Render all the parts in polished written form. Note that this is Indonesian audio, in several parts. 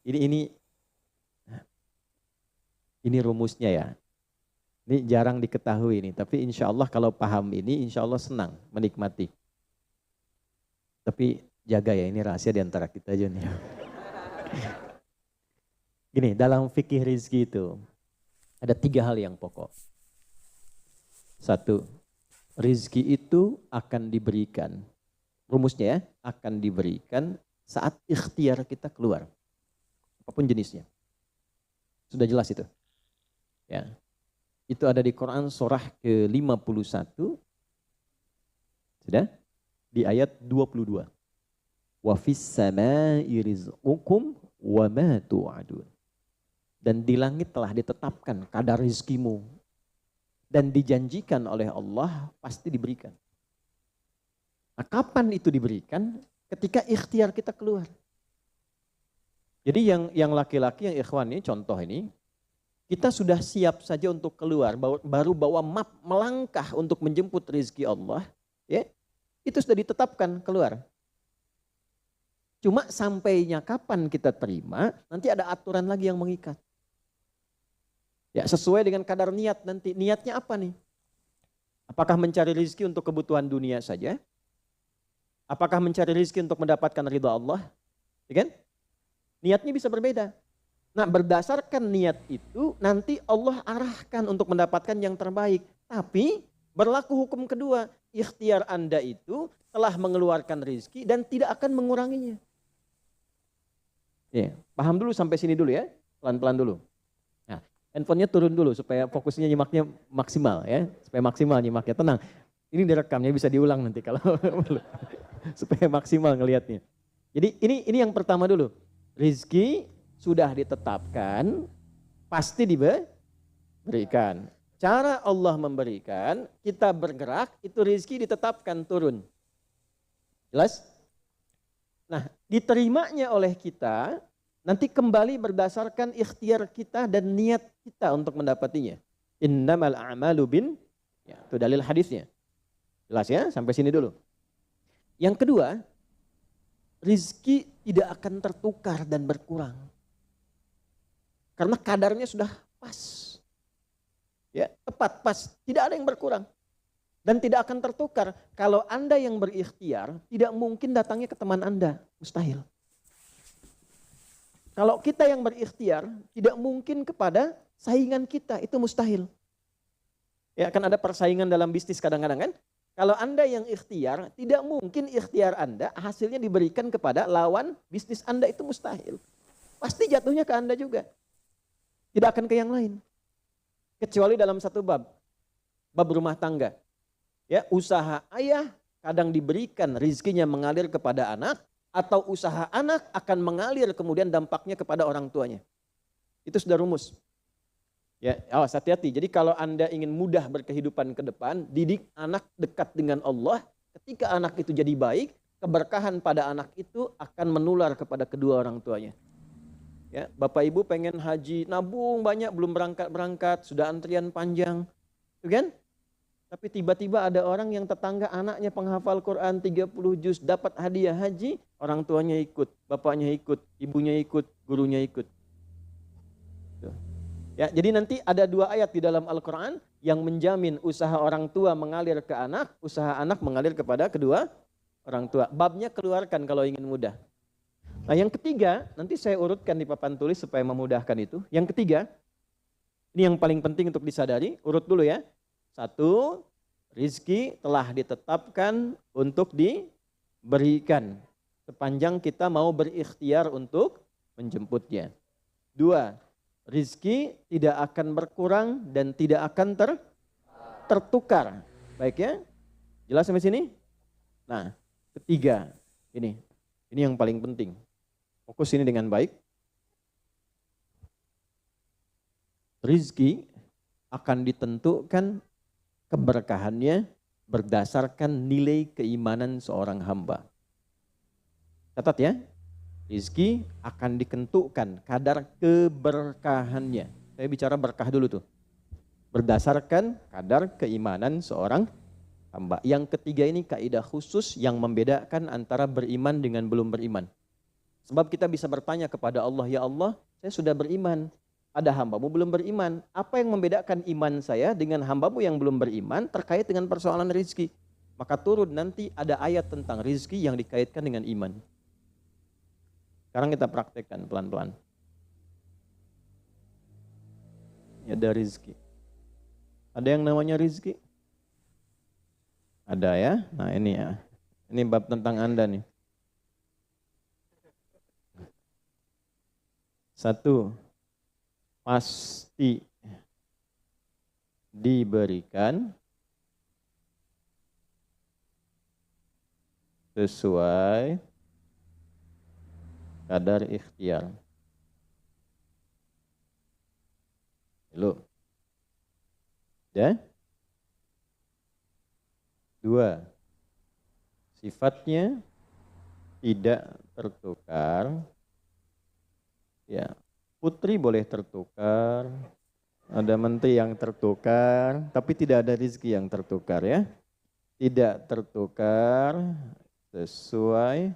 Ini rumusnya ya. Ini jarang diketahui ini, tapi insya Allah kalau paham ini, insya Allah senang menikmati. Tapi jaga ya, ini rahasia di antara kita aja nih. Gini, dalam fikih rizki itu ada 3 hal yang pokok. 1, rizki itu akan diberikan. Rumusnya ya, akan diberikan saat ikhtiar kita keluar. Apapun jenisnya. Sudah jelas itu. Ya. Itu ada di Quran surah ke-51. Sudah? Di ayat 22. Wa fis samaa'i rizqukum wa ma tu'adun. Dan di langit telah ditetapkan kadar rizkimu. Dan dijanjikan oleh Allah pasti diberikan. Nah, kapan itu diberikan? Ketika ikhtiar kita keluar. Jadi yang laki-laki, yang ikhwan ini, contoh ini, kita sudah siap saja untuk keluar, baru bawa map melangkah untuk menjemput rezeki Allah, ya, itu sudah ditetapkan keluar. Cuma sampainya kapan kita terima, nanti ada aturan lagi yang mengikat. Ya, sesuai dengan kadar niat nanti. Niatnya apa nih? Apakah mencari rezeki untuk kebutuhan dunia saja? Apakah mencari rezeki untuk mendapatkan ridha Allah? Ya kan? Niatnya bisa berbeda. Nah, berdasarkan niat itu nanti Allah arahkan untuk mendapatkan yang terbaik. Tapi berlaku hukum kedua, ikhtiar Anda itu telah mengeluarkan rezeki dan tidak akan menguranginya. Ya, paham dulu sampai sini dulu ya, pelan-pelan dulu. Nah, handphonenya turun dulu supaya fokusnya nyimaknya maksimal ya, supaya maksimal nyimaknya, tenang. Ini direkamnya bisa diulang nanti kalau supaya maksimal ngelihatnya. Jadi ini yang pertama dulu. Rizki sudah ditetapkan, pasti diberikan. Cara Allah memberikan, kita bergerak, itu rizki ditetapkan turun. Jelas? Nah, diterimanya oleh kita, nanti kembali berdasarkan ikhtiar kita dan niat kita untuk mendapatinya. Innamal a'malu bin, ya, itu dalil hadisnya. Jelas ya, sampai sini dulu. Yang kedua, rizki tidak akan tertukar dan berkurang. Karena kadarnya sudah pas. Ya, tepat, pas. Tidak ada yang berkurang. Dan tidak akan tertukar. Kalau Anda yang berikhtiar, tidak mungkin datangnya ke teman Anda. Mustahil. Kalau kita yang berikhtiar, tidak mungkin kepada saingan kita. Itu mustahil. Ya, kan ada persaingan dalam bisnis kadang-kadang kan. Kalau Anda yang ikhtiar, tidak mungkin ikhtiar Anda hasilnya diberikan kepada lawan bisnis Anda, itu mustahil. Pasti jatuhnya ke Anda juga. Tidak akan ke yang lain. Kecuali dalam satu bab rumah tangga. Ya, usaha ayah kadang diberikan rizkinya mengalir kepada anak, atau usaha anak akan mengalir kemudian dampaknya kepada orang tuanya. Itu sudah rumus. Ya, awas hati-hati. Jadi kalau Anda ingin mudah berkehidupan ke depan, didik anak dekat dengan Allah. Ketika anak itu jadi baik, keberkahan pada anak itu akan menular kepada kedua orang tuanya. Ya, Bapak Ibu pengen haji, nabung banyak, belum berangkat, sudah antrian panjang. Itu kan? Tapi tiba-tiba ada orang yang tetangga anaknya penghafal Quran 30 juz, dapat hadiah haji, orang tuanya ikut, bapaknya ikut, ibunya ikut, gurunya ikut. Tuh. Ya, jadi nanti ada 2 ayat di dalam Al-Quran yang menjamin usaha orang tua mengalir ke anak, usaha anak mengalir kepada kedua orang tua. Babnya keluarkan kalau ingin mudah. Nah, yang ketiga, nanti saya urutkan di papan tulis supaya memudahkan itu. Yang ketiga, ini yang paling penting untuk disadari, urut dulu ya. 1, rizki telah ditetapkan untuk diberikan sepanjang kita mau berikhtiar untuk menjemputnya. 2, rizki tidak akan berkurang dan tidak akan tertukar. Baik ya? Jelas sampai sini? Nah, ketiga, ini yang paling penting. Fokus ini dengan baik. Rizki akan ditentukan keberkahannya berdasarkan nilai keimanan seorang hamba. Catat ya. Rizki akan ditentukan kadar keberkahannya. Saya bicara berkah dulu tuh. Berdasarkan kadar keimanan seorang hamba. Yang ketiga ini kaidah khusus yang membedakan antara beriman dengan belum beriman. Sebab kita bisa bertanya kepada Allah, ya Allah, saya sudah beriman. Ada hambamu belum beriman. Apa yang membedakan iman saya dengan hambamu yang belum beriman terkait dengan persoalan rizki? Maka turun nanti ada ayat tentang rizki yang dikaitkan dengan iman. Sekarang kita praktekkan pelan-pelan. Ada rizki. Ada yang namanya rizki? Ada ya? Nah ini ya. Ini bab tentang Anda nih. 1. Pasti diberikan sesuai kadar ikhtiar. Loh. Ya? 2. Sifatnya tidak tertukar. Ya, putri boleh tertukar, ada menteri yang tertukar, tapi tidak ada rezeki yang tertukar ya. Tidak tertukar sesuai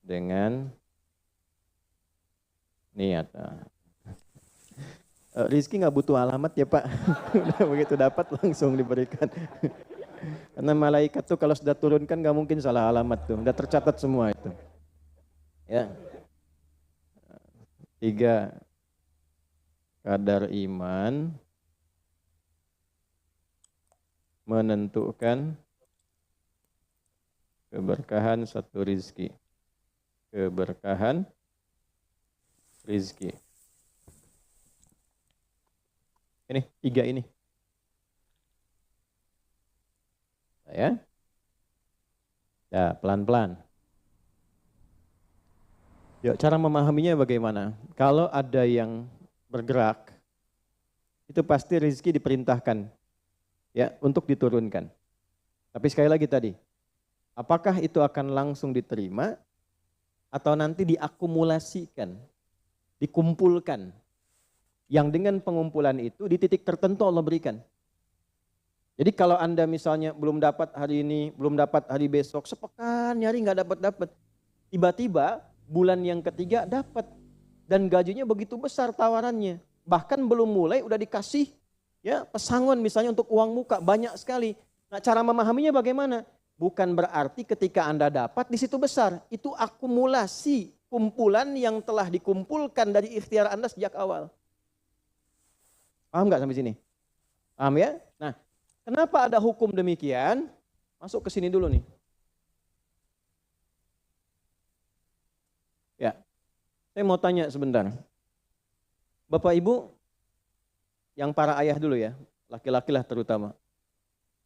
dengan niat. Rizki nggak butuh alamat ya Pak, begitu dapat langsung diberikan. Karena malaikat tuh kalau sudah turunkan nggak mungkin salah alamat tuh, udah tercatat semua itu. Ya. 3. Kadar iman menentukan keberkahan satu rizki. Keberkahan rizki. Ini 3 ini. Ya. Ya, pelan-pelan. Ya, cara memahaminya bagaimana? Kalau ada yang bergerak, itu pasti rezeki diperintahkan ya untuk diturunkan. Tapi sekali lagi tadi, apakah itu akan langsung diterima atau nanti diakumulasikan, dikumpulkan? Yang dengan pengumpulan itu di titik tertentu Allah berikan. Jadi kalau Anda misalnya belum dapat hari ini, belum dapat hari besok, sepekan nyari nggak dapat-dapat. Tiba-tiba bulan yang ketiga dapat dan gajinya begitu besar tawarannya. Bahkan belum mulai udah dikasih ya pesangon misalnya untuk uang muka banyak sekali. Nah, cara memahaminya bagaimana? Bukan berarti ketika Anda dapat di situ besar, itu akumulasi kumpulan yang telah dikumpulkan dari ikhtiar Anda sejak awal. Paham nggak sampai sini? Paham ya? Nah, kenapa ada hukum demikian? Masuk ke sini dulu nih. Ya, saya mau tanya sebentar. Bapak Ibu, yang para ayah dulu ya, laki-laki lah terutama.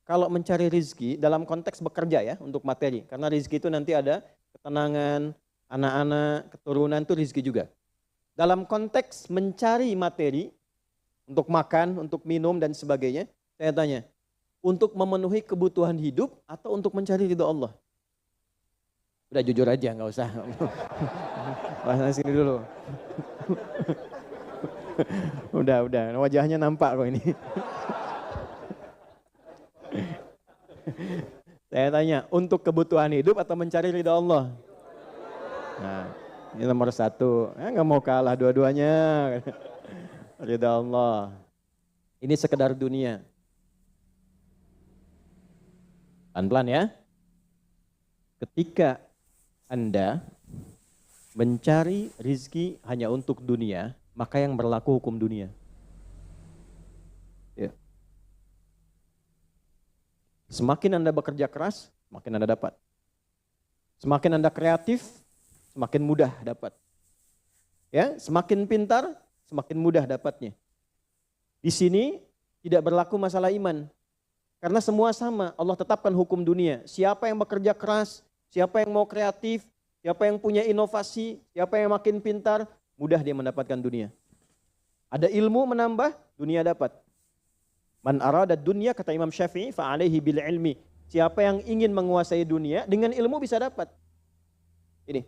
Kalau mencari rizki dalam konteks bekerja ya, untuk materi. Karena rizki itu nanti ada ketenangan, anak-anak, keturunan itu rizki juga. Dalam konteks mencari materi, untuk makan, untuk minum dan sebagainya, saya tanya, untuk memenuhi kebutuhan hidup atau untuk mencari ridho Allah? Udah jujur aja, nggak usah. Bahas sini dulu. udah, wajahnya nampak kok ini. Saya tanya, untuk kebutuhan hidup atau mencari ridha Allah? Nah, ini nomor 1. Nggak mau kalah dua-duanya. Ridha Allah. Ini sekedar dunia. Pelan-pelan ya. Ketika Anda mencari rizki hanya untuk dunia, maka yang berlaku hukum dunia. Ya. Semakin Anda bekerja keras, semakin Anda dapat. Semakin Anda kreatif, semakin mudah dapat. Ya, semakin pintar, semakin mudah dapatnya. Di sini tidak berlaku masalah iman. Karena semua sama, Allah tetapkan hukum dunia. Siapa yang bekerja keras, siapa yang mau kreatif, siapa yang punya inovasi, siapa yang makin pintar, mudah dia mendapatkan dunia. Ada ilmu menambah, dunia dapat. Man arada dunya, kata Imam Syafi'i, fa'alaihi bil ilmi. Siapa yang ingin menguasai dunia, dengan ilmu bisa dapat. Ini.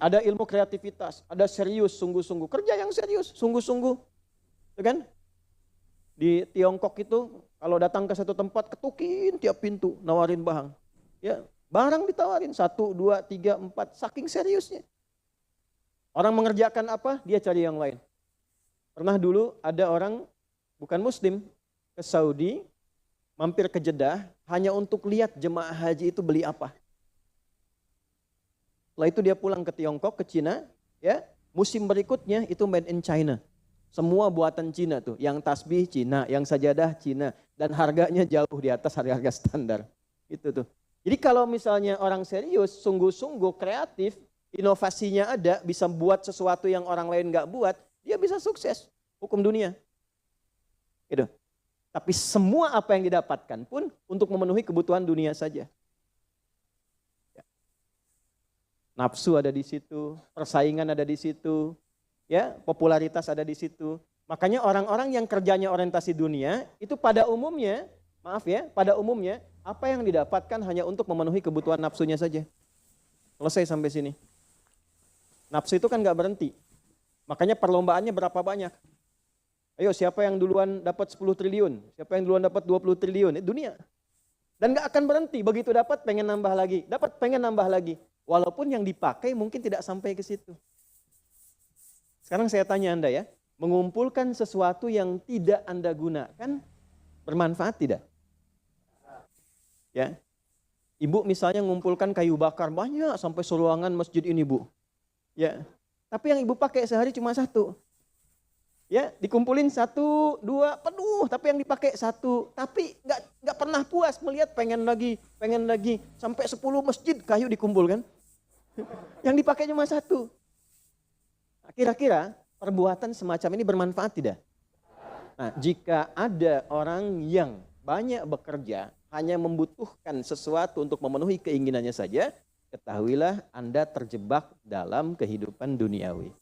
Ada ilmu kreativitas, ada serius, sungguh-sungguh. Kerja yang serius, sungguh-sungguh. Itu kan? Di Tiongkok itu, kalau datang ke satu tempat, ketukin tiap pintu, nawarin barang. Ya, barang ditawarin, 1, 2, 3, 4, saking seriusnya. Orang mengerjakan apa, dia cari yang lain. Pernah dulu ada orang bukan muslim ke Saudi, mampir ke Jeddah hanya untuk lihat jemaah haji itu beli apa. Setelah itu dia pulang ke Tiongkok, ke Cina, ya. Musim berikutnya itu made in China. Semua buatan Cina tuh, yang tasbih Cina, yang sajadah Cina, dan harganya jauh di atas harga-harga standar. Itu tuh. Jadi kalau misalnya orang serius, sungguh-sungguh kreatif, inovasinya ada, bisa buat sesuatu yang orang lain nggak buat, dia bisa sukses. Hukum dunia. Gitu. Tapi semua apa yang didapatkan pun untuk memenuhi kebutuhan dunia saja. Nafsu ada di situ, persaingan ada di situ, ya, popularitas ada di situ. Makanya orang-orang yang kerjanya orientasi dunia itu pada umumnya, pada umumnya apa yang didapatkan hanya untuk memenuhi kebutuhan nafsunya saja. Selesai sampai sini. Nafsu itu kan nggak berhenti. Makanya perlombaannya berapa banyak? Ayo siapa yang duluan dapat 10 triliun, siapa yang duluan dapat 20 triliun, dunia. Dan nggak akan berhenti, begitu dapat pengen nambah lagi, dapat pengen nambah lagi. Walaupun yang dipakai mungkin tidak sampai ke situ. Sekarang saya tanya Anda ya, mengumpulkan sesuatu yang tidak Anda gunakan, bermanfaat tidak? Ya, Ibu misalnya mengumpulkan kayu bakar banyak sampai seruangan masjid ini Bu. Ya, tapi yang Ibu pakai sehari cuma satu. Ya, dikumpulin 1, 2, penuh, tapi yang dipakai 1. Tapi nggak pernah puas melihat pengen lagi, sampai 10 masjid kayu dikumpulkan. Yang dipakai cuma 1. Kira-kira perbuatan semacam ini bermanfaat tidak? Nah, jika ada orang yang banyak bekerja, hanya membutuhkan sesuatu untuk memenuhi keinginannya saja, ketahuilah Anda terjebak dalam kehidupan duniawi.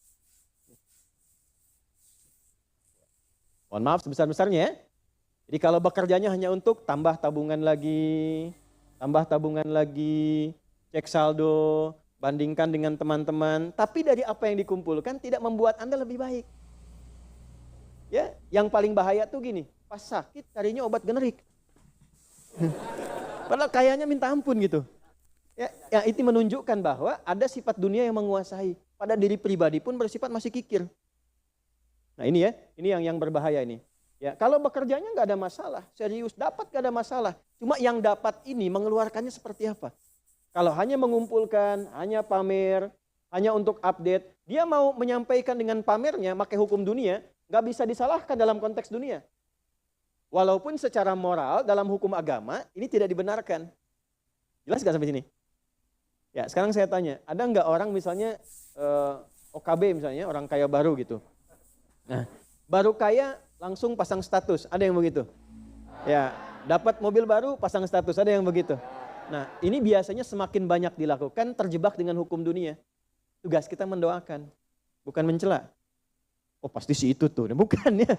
Mohon maaf sebesar-besarnya ya. Jadi kalau bekerjanya hanya untuk tambah tabungan lagi, cek saldo, bandingkan dengan teman-teman, tapi dari apa yang dikumpulkan tidak membuat Anda lebih baik. Ya, yang paling bahaya tuh gini, pas sakit carinya obat generik. Padahal kayaknya minta ampun gitu. Ya, itu menunjukkan bahwa ada sifat dunia yang menguasai. Pada diri pribadi pun bersifat masih kikir. Nah ini ya, ini yang berbahaya ini. Ya, kalau bekerjanya nggak ada masalah, serius dapat nggak ada masalah. Cuma yang dapat ini mengeluarkannya seperti apa? Kalau hanya mengumpulkan, hanya pamer, hanya untuk update, dia mau menyampaikan dengan pamernya, pakai hukum dunia, nggak bisa disalahkan dalam konteks dunia. Walaupun secara moral dalam hukum agama ini tidak dibenarkan. Jelas nggak sampai sini? Ya, sekarang saya tanya, ada nggak orang misalnya OKB misalnya, orang kaya baru gitu. Nah, baru kaya langsung pasang status, ada yang begitu? Ya, dapat mobil baru pasang status, ada yang begitu? Nah, ini biasanya semakin banyak dilakukan terjebak dengan hukum dunia. Tugas kita mendoakan, bukan mencela. Oh pasti si itu tuh, bukan ya,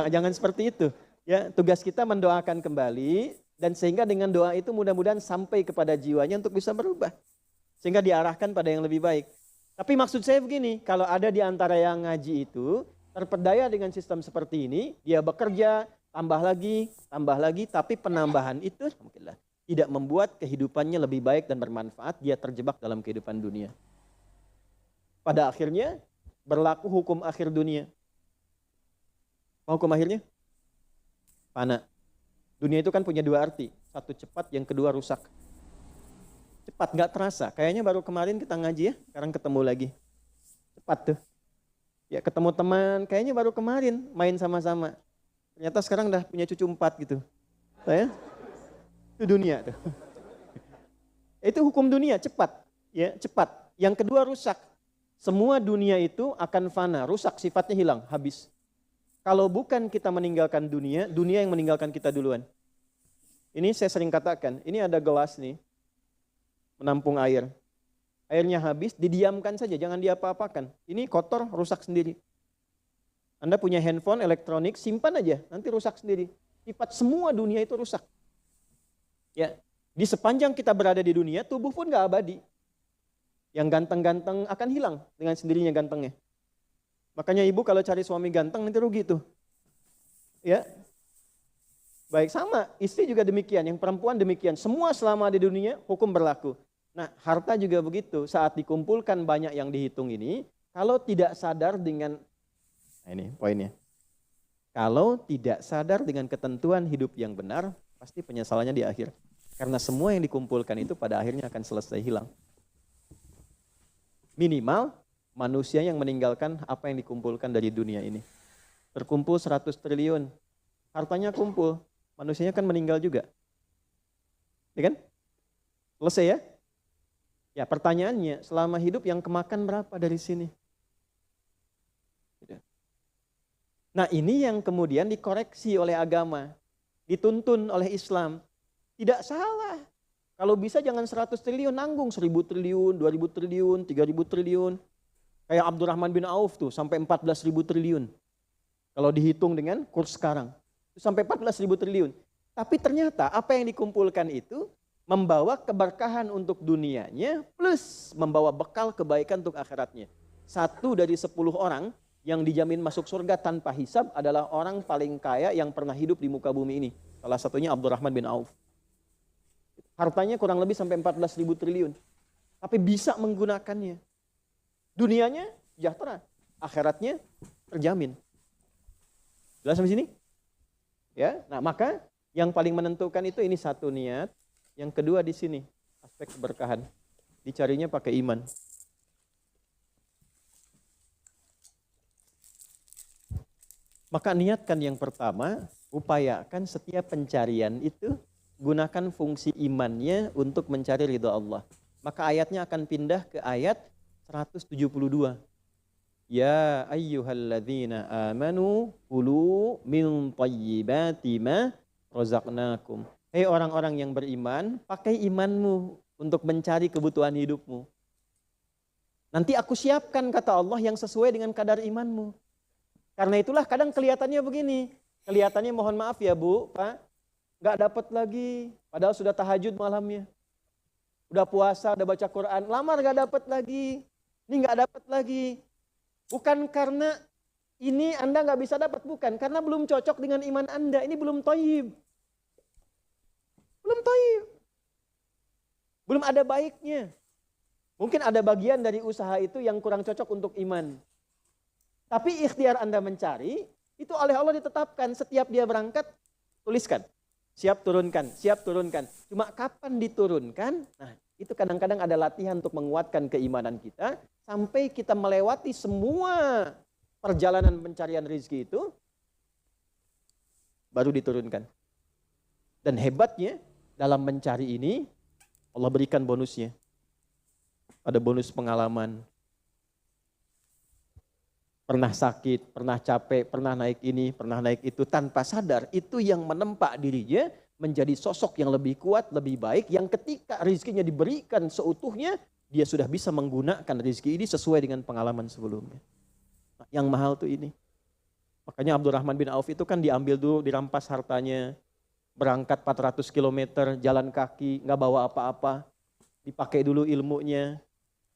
jangan seperti itu. Ya, tugas kita mendoakan kembali dan sehingga dengan doa itu mudah-mudahan sampai kepada jiwanya untuk bisa berubah. Sehingga diarahkan pada yang lebih baik. Tapi maksud saya begini, kalau ada di antara yang ngaji itu terpedaya dengan sistem seperti ini, dia bekerja, tambah lagi, tapi penambahan itu alhamdulillah tidak membuat kehidupannya lebih baik dan bermanfaat, dia terjebak dalam kehidupan dunia. Pada akhirnya berlaku hukum akhir dunia. Hukum akhirnya? Fana. Dunia itu kan punya 2 arti, satu cepat, yang kedua rusak. Cepat nggak terasa, kayaknya baru kemarin kita ngaji ya, sekarang ketemu lagi. Cepat tuh. Ya ketemu teman, kayaknya baru kemarin main sama-sama. Ternyata sekarang udah punya cucu 4 gitu. Saya? Itu dunia tuh. Itu hukum dunia, cepat. Ya, cepat. Yang kedua rusak. Semua dunia itu akan fana, rusak, sifatnya hilang, habis. Kalau bukan kita meninggalkan dunia, dunia yang meninggalkan kita duluan. Ini saya sering katakan, ini ada gelas nih, menampung air. Airnya habis, didiamkan saja, jangan diapa-apakan. Ini kotor, rusak sendiri. Anda punya handphone, elektronik, simpan aja, nanti rusak sendiri. Sifat semua dunia itu rusak. Ya, di sepanjang kita berada di dunia, tubuh pun gak abadi. Yang ganteng-ganteng akan hilang dengan sendirinya gantengnya. Makanya ibu kalau cari suami ganteng nanti rugi tuh. Ya, baik sama, istri juga demikian, yang perempuan demikian. Semua selama di dunia hukum berlaku. Nah, harta juga begitu. Saat dikumpulkan banyak yang dihitung ini, kalau tidak sadar dengan, nah ini poinnya, kalau tidak sadar dengan ketentuan hidup yang benar, pasti penyesalannya di akhir. Karena semua yang dikumpulkan itu pada akhirnya akan selesai hilang. Minimal manusia yang meninggalkan apa yang dikumpulkan dari dunia ini. Terkumpul 100 triliun, hartanya kumpul, manusianya kan meninggal juga. Ya kan? Selesai ya? Ya pertanyaannya, selama hidup yang kemakan berapa dari sini? Nah ini yang kemudian dikoreksi oleh agama, dituntun oleh Islam. Tidak salah. Kalau bisa jangan 100 triliun, nanggung 1000 triliun, 2000 triliun, 3000 triliun. Kayak Abdurrahman bin Auf tuh sampai 14.000 triliun. Kalau dihitung dengan kurs sekarang, sampai 14.000 triliun. Tapi ternyata apa yang dikumpulkan itu membawa keberkahan untuk dunianya plus membawa bekal kebaikan untuk akhiratnya. 1 dari 10 orang yang dijamin masuk surga tanpa hisab adalah orang paling kaya yang pernah hidup di muka bumi ini. Salah satunya Abdurrahman bin Auf. Hartanya kurang lebih sampai 14.000 triliun. Tapi bisa menggunakannya. Dunianya sejahtera, akhiratnya terjamin. Jelas sampai sini? Ya, nah maka yang paling menentukan itu ini satu niat, yang kedua di sini aspek keberkahan. Dicarinya pakai iman. Maka niatkan yang pertama, upayakan setiap pencarian itu gunakan fungsi imannya untuk mencari ridha Allah. Maka ayatnya akan pindah ke ayat 172. Ya ayyuhalladzina amanu kulu min thayyibati ma razaqnakum. Hei orang-orang yang beriman, pakai imanmu untuk mencari kebutuhan hidupmu. Nanti aku siapkan, kata Allah, yang sesuai dengan kadar imanmu. Karena itulah kadang kelihatannya begini. Kelihatannya mohon maaf ya Bu, Pak. Gak dapat lagi. Padahal sudah tahajud malamnya. Udah puasa, udah baca Quran. Lamar gak dapat lagi. Ini gak dapat lagi. Bukan karena ini Anda gak bisa dapat. Bukan. Karena belum cocok dengan iman Anda. Ini belum thayyib. Belum thayyib. Belum ada baiknya. Mungkin ada bagian dari usaha itu yang kurang cocok untuk iman. Tapi ikhtiar Anda mencari, itu oleh Allah ditetapkan. Setiap dia berangkat, tuliskan. Siap turunkan, siap turunkan. Cuma kapan diturunkan? Nah, itu kadang-kadang ada latihan untuk menguatkan keimanan kita. Sampai kita melewati semua perjalanan pencarian rezeki itu, baru diturunkan. Dan hebatnya, dalam mencari ini, Allah berikan bonusnya. Ada bonus pengalaman. Pernah sakit, pernah capek, pernah naik ini, pernah naik itu, tanpa sadar itu yang menempa dirinya menjadi sosok yang lebih kuat, lebih baik, yang ketika rezekinya diberikan seutuhnya, dia sudah bisa menggunakan rezeki ini sesuai dengan pengalaman sebelumnya. Nah, yang mahal tuh ini. Makanya Abdurrahman bin Auf itu kan diambil dulu, dirampas hartanya, berangkat 400 km, jalan kaki, nggak bawa apa-apa, dipakai dulu ilmunya,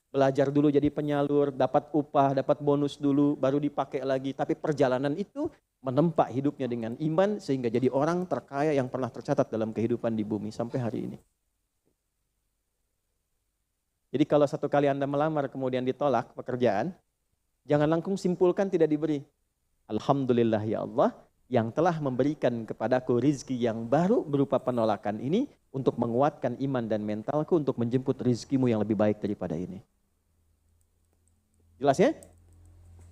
belajar dulu jadi penyalur, dapat upah, dapat bonus dulu, baru dipakai lagi. Tapi perjalanan itu menempa hidupnya dengan iman sehingga jadi orang terkaya yang pernah tercatat dalam kehidupan di bumi sampai hari ini. Jadi kalau satu kali Anda melamar kemudian ditolak pekerjaan, jangan langsung simpulkan tidak diberi. Alhamdulillah ya Allah yang telah memberikan kepadaku rizki yang baru berupa penolakan ini untuk menguatkan iman dan mentalku untuk menjemput rizkimu yang lebih baik daripada ini. Jelas ya?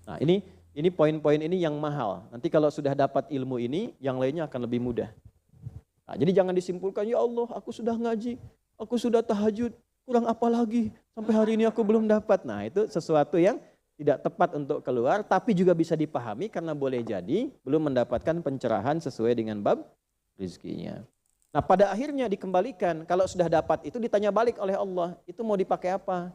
Nah ini poin-poin ini yang mahal. Nanti kalau sudah dapat ilmu ini, yang lainnya akan lebih mudah. Nah, jadi jangan disimpulkan, ya Allah aku sudah ngaji, aku sudah tahajud, kurang apa lagi? Sampai hari ini aku belum dapat. Nah itu sesuatu yang tidak tepat untuk keluar, tapi juga bisa dipahami karena boleh jadi belum mendapatkan pencerahan sesuai dengan bab rizkinya. Nah pada akhirnya dikembalikan, kalau sudah dapat itu ditanya balik oleh Allah, itu mau dipakai apa?